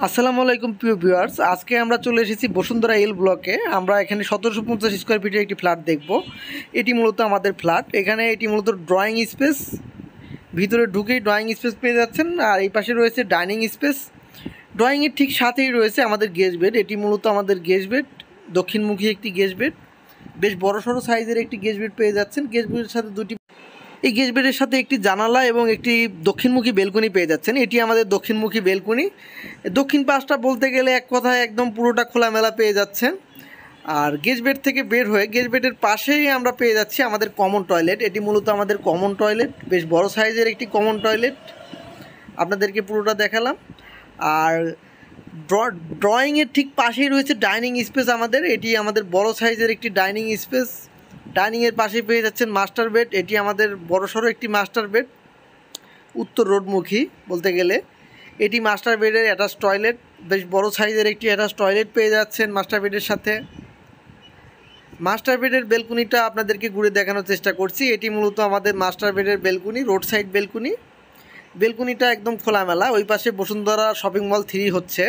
আসসালামু আলাইকুম প্রিয় ভিউয়ার্স, আজকে আমরা চলে এসেছি বসুন্ধরা এল ব্লকে। আমরা এখানে 1750 স্কোয়ার ফিটের একটি ফ্ল্যাট দেখব। এটি মূলত আমাদের ফ্ল্যাট। এটি মূলত ড্রয়িং স্পেস, ভিতরে ঢুকেই ড্রয়িং স্পেস পেয়ে যাচ্ছেন। আর এই পাশে রয়েছে ডাইনিং স্পেস। ড্রয়িংয়ের ঠিক সাথেই রয়েছে আমাদের গেস্ট বেড। এটি মূলত আমাদের গেস্ট বেড, দক্ষিণমুখী একটি গেস্ট বেড। বেশ বড়সড় সাইজের একটি গেস্ট বেড পেয়ে যাচ্ছেন। গেস্ট বেডের সাথে এই গেস্ট বেডের সাথে একটি জানালা এবং একটি দক্ষিণমুখী বেলকনি পেয়ে যাচ্ছেন। এটি আমাদের দক্ষিণমুখী বেলকনি। দক্ষিণ পাশটা বলতে গেলে এক কথায় একদম পুরোটা খোলামেলা পেয়ে যাচ্ছেন। আর গেস্ট বেড থেকে বের হয়ে গেস্ট বেডের পাশেই আমরা পেয়ে যাচ্ছি আমাদের কমন টয়লেট। এটি মূলত আমাদের কমন টয়লেট, বেশ বড় সাইজের একটি কমন টয়লেট। আপনাদেরকে পুরোটা দেখালাম। আর ড্রয়িংয়ের ঠিক পাশেই রয়েছে ডাইনিং স্পেস আমাদের। এটি আমাদের বড় সাইজের একটি ডাইনিং স্পেস। ডাইনিংয়ের পাশে পেয়ে যাচ্ছেন মাস্টার বেড। এটি আমাদের বড়সড় একটি মাস্টার বেড, উত্তর রোডমুখী বলতে গেলে। এটি মাস্টার বেডের অ্যাটাচ টয়লেট, বেশ বড় সাইজের একটি অ্যাটাচ টয়লেট পেয়ে যাচ্ছেন মাস্টার বেডের সাথে। মাস্টার বেডের বেলকুনিটা আপনাদেরকে ঘুরে দেখানোর চেষ্টা করছি। এটি মূলত আমাদের মাস্টার বেডের বেলকুনি, রোড সাইড বেলকুনি। বেলকুনিটা একদম খোলামেলা। ওই পাশে বসুন্ধরা শপিং মল 3 হচ্ছে।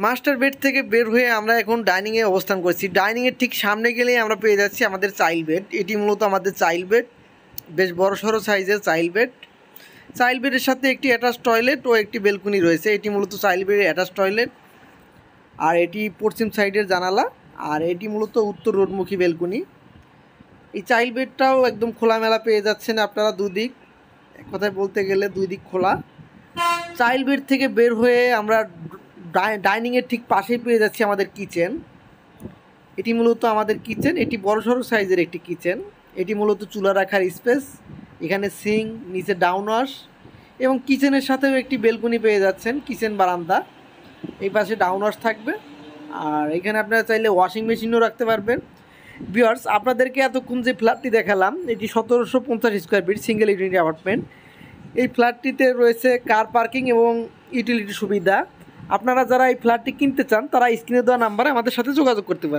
মাস্টার বেড থেকে বের হয়ে আমরা এখন ডাইনিংয়ে অবস্থান করছি। ডাইনিংয়ের ঠিক সামনে গেলেই আমরা পেয়ে যাচ্ছি আমাদের চাইল্ড বেড। এটি মূলত আমাদের চাইল্ড বেড, বেশ বড়সড় সাইজের চাইল্ড বেড। চাইল্ড বেডের সাথে একটি অ্যাটাচ টয়লেট ও একটি বেলকুনি রয়েছে। এটি মূলত চাইল্ড বেডের অ্যাটাচ টয়লেট। আর এটি পশ্চিম সাইডের জানালা। আর এটি মূলত উত্তর রোডমুখী বেলকুনি। এই চাইল্ড বেডটাও একদম খোলামেলা পেয়ে যাচ্ছেন আপনারা, দুদিক, এক কথায় বলতে গেলে দুই দিক খোলা। চাইল্ড বেড থেকে বের হয়ে আমরা ডাইনিংয়ের ঠিক পাশেই পেয়ে যাচ্ছি আমাদের কিচেন। এটি মূলত আমাদের কিচেন। এটি বড়সড় সাইজের একটি কিচেন। এটি মূলত চুলা রাখার স্পেস। এখানে সিঙ্ক, নিচে ডাউন ওয়াশ এবং কিচেনের সাথেও একটি বেলকনি পেয়ে যাচ্ছেন, কিচেন বারান্দা। এই পাশে ডাউন ওয়াশ থাকবে। আর এখানে আপনারা চাইলে ওয়াশিং মেশিনও রাখতে পারবেন। ভিউয়ার্স, আপনাদেরকে এতক্ষণ যে ফ্ল্যাটটি দেখালাম, এটি 1750 square feet single unit apartment. এই ফ্ল্যাটটিতে রয়েছে কার পার্কিং এবং ইউটিলিটি সুবিধা। আপনারা যারা এই ফ্ল্যাটটি কিনতে চান তারা স্ক্রিনে দেওয়া নাম্বারে আমাদের সাথে যোগাযোগ করতে পারেন।